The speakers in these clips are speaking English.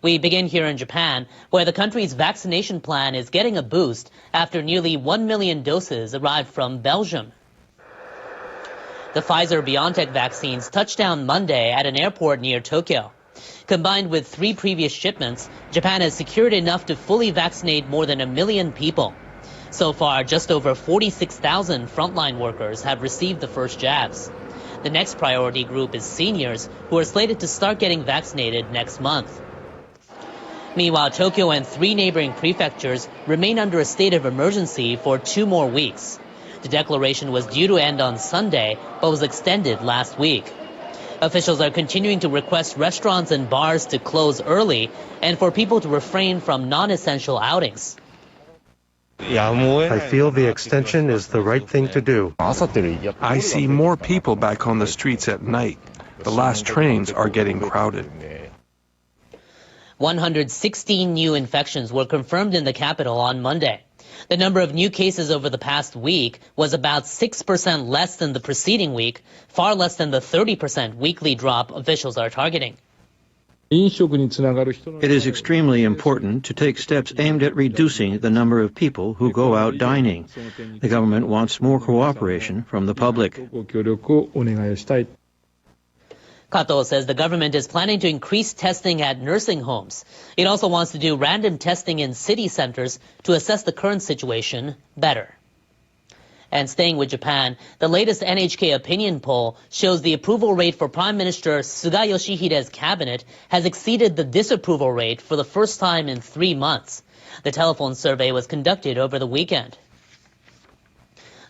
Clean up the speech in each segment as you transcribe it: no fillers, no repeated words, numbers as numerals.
We begin here in Japan, where the country's vaccination plan is getting a boost after nearly 1 million doses arrived from Belgium. The Pfizer-BioNTech vaccines touched down Monday at an airport near Tokyo. Combined with 3 previous shipments, Japan has secured enough to fully vaccinate more than 1 million people. So far, just over 46,000 frontline workers have received the first jabs. The next priority group is seniors, who are slated to start getting vaccinated next month. Meanwhile, Tokyo and 3 neighboring prefectures remain under a state of emergency for 2 more weeks. The declaration was due to end on Sunday, but was extended last week. Officials are continuing to request restaurants and bars to close early and for people to refrain from non-essential outings. I feel the extension is the right thing to do. I see more people back on the streets at night. The last trains are getting crowded. 116 new infections were confirmed in the capital on Monday. The number of new cases over the past week was about 6% less than the preceding week, far less than the 30% weekly drop officials are targeting. It is extremely important to take steps aimed at reducing the number of people who go out dining. The government wants more cooperation from the public. Kato says the government is planning to increase testing at nursing homes. It also wants to do random testing in city centers to assess the current situation better. And staying with Japan, the latest NHK opinion poll shows the approval rate for Prime Minister Suga Yoshihide's cabinet has exceeded the disapproval rate for the first time in 3 months. The telephone survey was conducted over the weekend.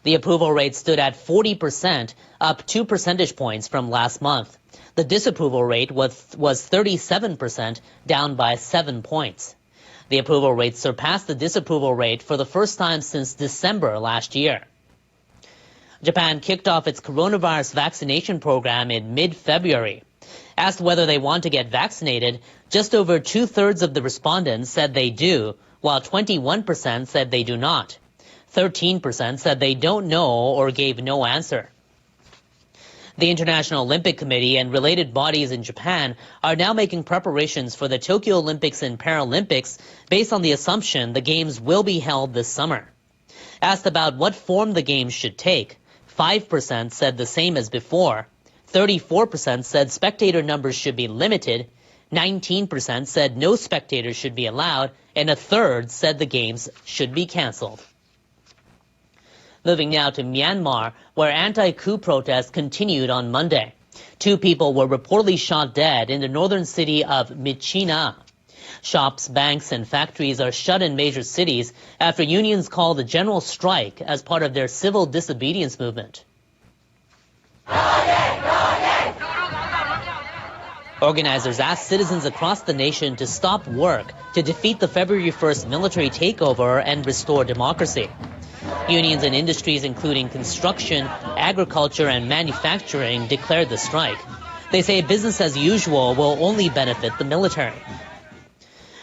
The approval rate stood at 40%, up 2 percentage points from last month. The disapproval rate was 37%, down by 7 points. The approval rate surpassed the disapproval rate for the first time since December last year. Japan kicked off its coronavirus vaccination program in mid-February. Asked whether they want to get vaccinated, just over 2/3 of the respondents said they do, while 21% said they do not. 13% said they don't know or gave no answer. The International Olympic Committee and related bodies in Japan are now making preparations for the Tokyo Olympics and Paralympics based on the assumption the Games will be held this summer. Asked about what form the Games should take, 5% said the same as before, 34% said spectator numbers should be limited, 19% said no spectators should be allowed, and 1/3 said the Games should be canceled. Moving now to Myanmar, where anti-coup protests continued on Monday. 2 people were reportedly shot dead in the northern city of Myitkyina. Shops, banks, and factories are shut in major cities after unions called a general strike as part of their civil disobedience movement. Organizers asked citizens across the nation to stop work to defeat the February 1st military takeover and restore democracy. Unions and industries including construction, agriculture, and manufacturing declared the strike. They say business as usual will only benefit the military.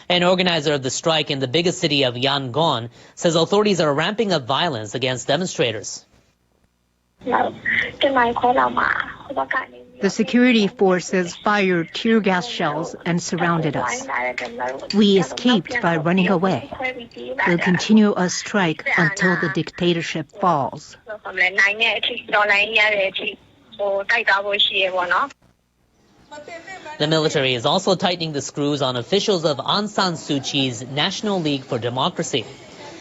An organizer of the strike in the biggest city of Yangon says authorities are ramping up violence against demonstrators. The security forces fired tear gas shells and surrounded us. We escaped by running away. We'll continue our strike until the dictatorship falls. The military is also tightening the screws on officials of Aung San Suu Kyi's National League for Democracy.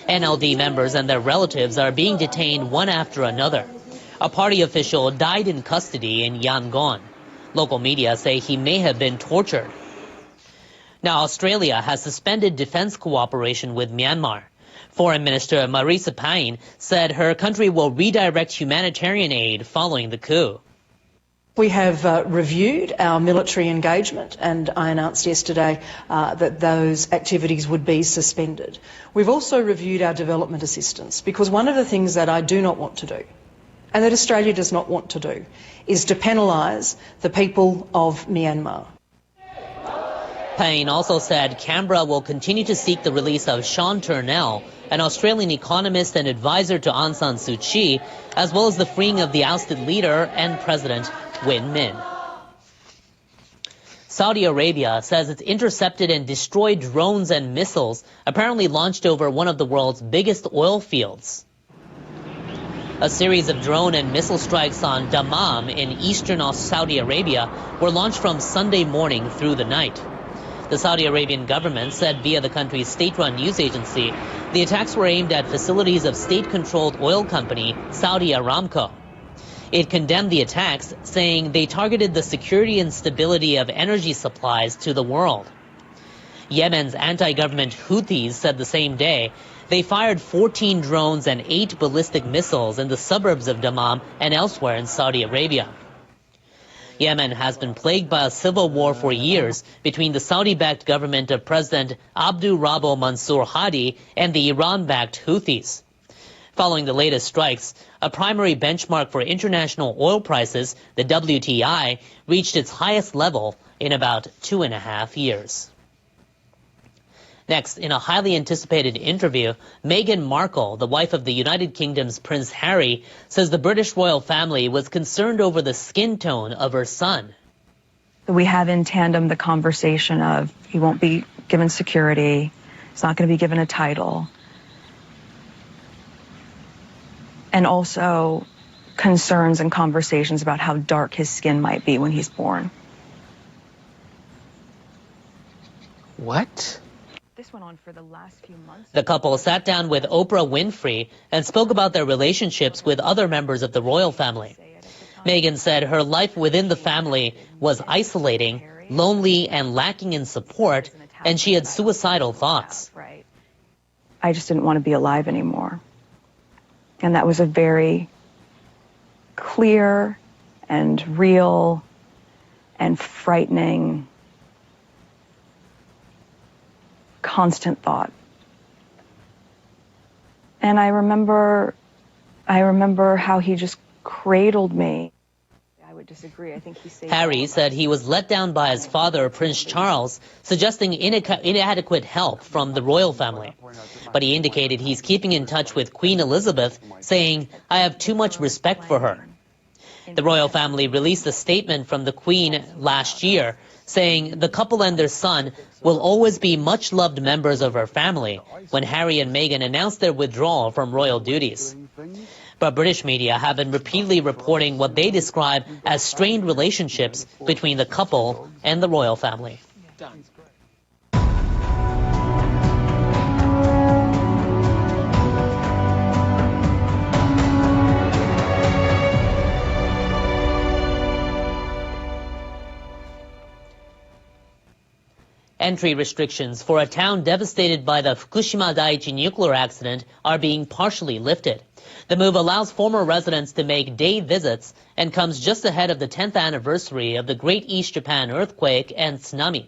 NLD members and their relatives are being detained one after another. A party official died in custody in Yangon. Local media say he may have been tortured. Now, Australia has suspended defense cooperation with Myanmar. Foreign Minister Marisa Paine said her country will redirect humanitarian aid following the coup. We have reviewed our military engagement, and I announced yesterday that those activities would be suspended. We've also reviewed our development assistance, because one of the things that I do not want to do, and that Australia does not want to do, is to penalise the people of Myanmar. Paine also said Canberra will continue to seek the release of Sean Turnell, an Australian economist and advisor to Aung San Suu Kyi, as well as the freeing of the ousted leader and President Win Min. Saudi Arabia says it's intercepted and destroyed drones and missiles apparently launched over one of the world's biggest oil fields. A series of drone and missile strikes on Dammam in eastern Saudi Arabia were launched from Sunday morning through the night. The Saudi Arabian government said via the country's state-run news agency the attacks were aimed at facilities of state-controlled oil company Saudi Aramco. It condemned the attacks, saying they targeted the security and stability of energy supplies to the world. Yemen's anti-government Houthis said the same day they fired 14 drones and 8 ballistic missiles in the suburbs of Dammam and elsewhere in Saudi Arabia. Yemen has been plagued by a civil war for years between the Saudi-backed government of President Abdu Rabbo Mansur Hadi and the Iran-backed Houthis. Following the latest strikes, a primary benchmark for international oil prices, the WTI, reached its highest level in about 2.5 years. Next, in a highly anticipated interview, Meghan Markle, the wife of the United Kingdom's Prince Harry, says the British royal family was concerned over the skin tone of her son. We have in tandem the conversation of he won't be given security, he's not going to be given a title, and also concerns and conversations about how dark his skin might be when he's born. What? This went on for the last few months. The couple sat down with Oprah Winfrey and spoke about their relationships with other members of the royal family. Meghan said her life within the family was isolating, lonely, and lacking in support, and she had suicidal thoughts. I just didn't want to be alive anymore. And that was a very clear and real and frightening, constant thought. And I remember how he just cradled me. I would disagree. I think he saved Harry said he was let down by his father, Prince Charles, suggesting inadequate help from the royal family. But he indicated he's keeping in touch with Queen Elizabeth, saying, "I have too much respect for her." The royal family released a statement from the Queen last year, saying the couple and their son will always be much-loved members of her family when Harry and Meghan announced their withdrawal from royal duties. But British media have been repeatedly reporting what they describe as strained relationships between the couple and the royal family. Entry restrictions for a town devastated by the Fukushima Daiichi nuclear accident are being partially lifted. The move allows former residents to make day visits and comes just ahead of the 10th anniversary of the Great East Japan earthquake and tsunami.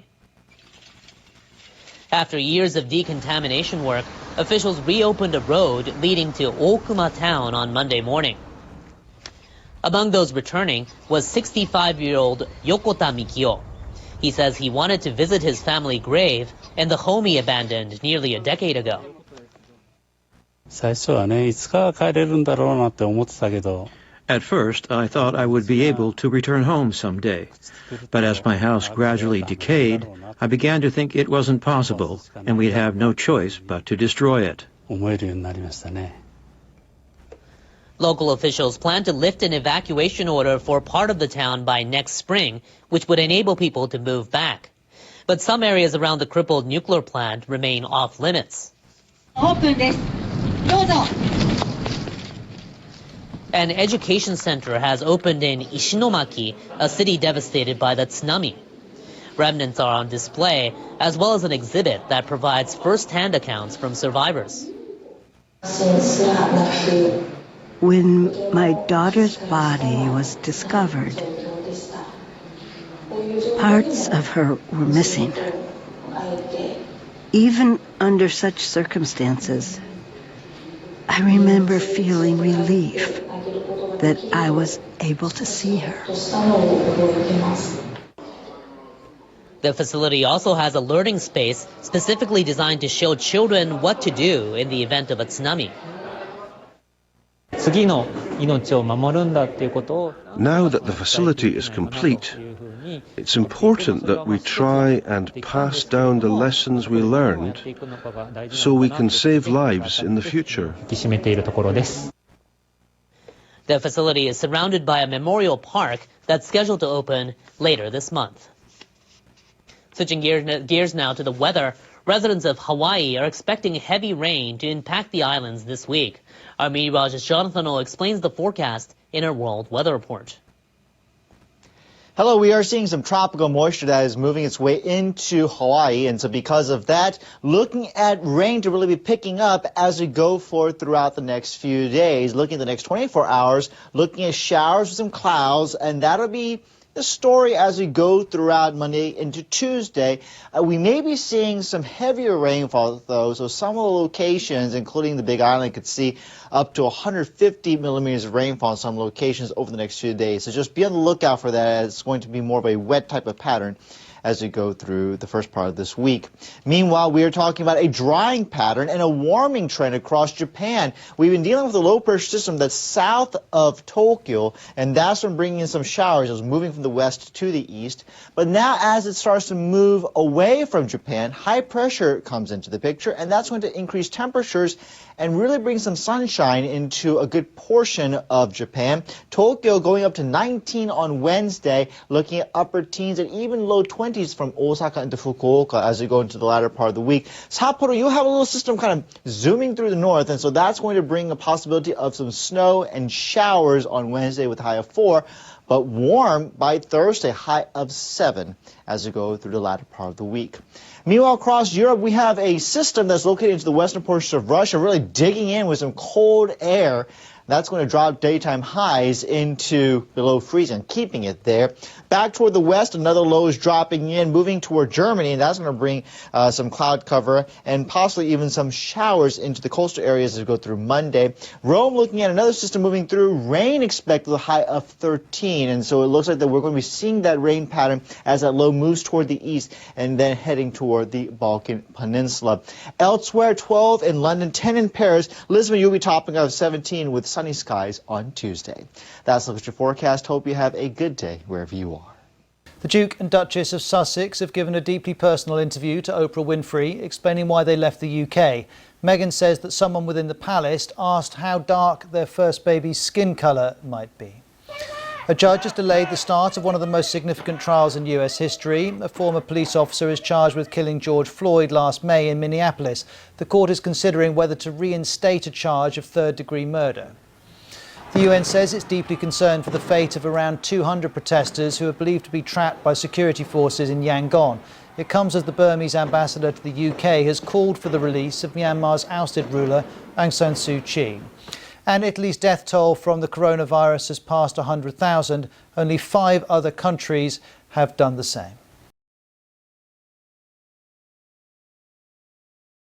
After years of decontamination work, officials reopened a road leading to Okuma town on Monday morning. Among those returning was 65-year-old Yokota Mikio. He says he wanted to visit his family grave and the home he abandoned nearly a decade ago. At first, I thought I would be able to return home someday. But as my house gradually decayed, I began to think it wasn't possible, and we'd have no choice but to destroy it. Local officials plan to lift an evacuation order for part of the town by next spring, which would enable people to move back. But some areas around the crippled nuclear plant remain off limits. An education center has opened in Ishinomaki, a city devastated by the tsunami. Remnants are on display, as well as an exhibit that provides first-hand accounts from survivors. When my daughter's body was discovered, parts of her were missing. Even under such circumstances, I remember feeling relief that I was able to see her. The facility also has a learning space specifically designed to show children what to do in the event of a tsunami. Now that the facility is complete, it's important that we try and pass down the lessons we learned so we can save lives in the future. The facility is surrounded by a memorial park that's scheduled to open later this month. Switching gears now to the weather, residents of Hawaii are expecting heavy rain to impact the islands this week. Our meteorologist Jonathan Oh explains the forecast in our World Weather Report. Hello, we are seeing some tropical moisture that is moving its way into Hawaii, and so because of that, looking at rain to really be picking up as we go forward throughout the next few days. Looking at the next 24 hours, looking at showers with some clouds, and that'll be the story as we go throughout Monday into Tuesday. We may be seeing some heavier rainfall, though, so some of the locations, including the Big Island, could see up to 150 millimeters of rainfall in some locations over the next few days. So just be on the lookout for that. It's going to be more of a wet type of pattern as we go through the first part of this week. Meanwhile, we are talking about a drying pattern and a warming trend across Japan. We've been dealing with a low pressure system that's south of Tokyo, and that's been bringing in some showers. It was moving from the west to the east. But now as it starts to move away from Japan, high pressure comes into the picture, and that's going to increase temperatures and really bring some sunshine into a good portion of Japan. Tokyo going up to 19 on Wednesday, looking at upper teens and even low 20s from Osaka into Fukuoka as we go into the latter part of the week. Sapporo, you have a little system kind of zooming through the north, and so that's going to bring a possibility of some snow and showers on Wednesday with a high of 4. But warm by Thursday, high of 7 as we go through the latter part of the week. Meanwhile, across Europe, we have a system that's located into the western portion of Russia, really digging in with some cold air. That's going to drop daytime highs into below freezing, keeping it there. Back toward the west, another low is dropping in, moving toward Germany, and that's going to bring some cloud cover and possibly even some showers into the coastal areas as we go through Monday. Rome looking at another system moving through, rain expected with a high of 13, and so it looks like that we're going to be seeing that rain pattern as that low moves toward the east and then heading toward the Balkan Peninsula. Elsewhere, 12 in London, 10 in Paris. Lisbon, you'll be topping out of 17 with sunny skies on Tuesday. That's the your forecast. Hope you have a good day wherever you are. The Duke and Duchess of Sussex have given a deeply personal interview to Oprah Winfrey, explaining why they left the UK. Meghan says that someone within the palace asked how dark their first baby's skin colour might be. A judge has delayed the start of one of the most significant trials in US history. A former police officer is charged with killing George Floyd last May in Minneapolis. The court is considering whether to reinstate a charge of third-degree murder. The UN says it's deeply concerned for the fate of around 200 protesters who are believed to be trapped by security forces in Yangon. It comes as the Burmese ambassador to the UK has called for the release of Myanmar's ousted ruler Aung San Suu Kyi. And Italy's death toll from the coronavirus has passed 100,000. Only 5 other countries have done the same.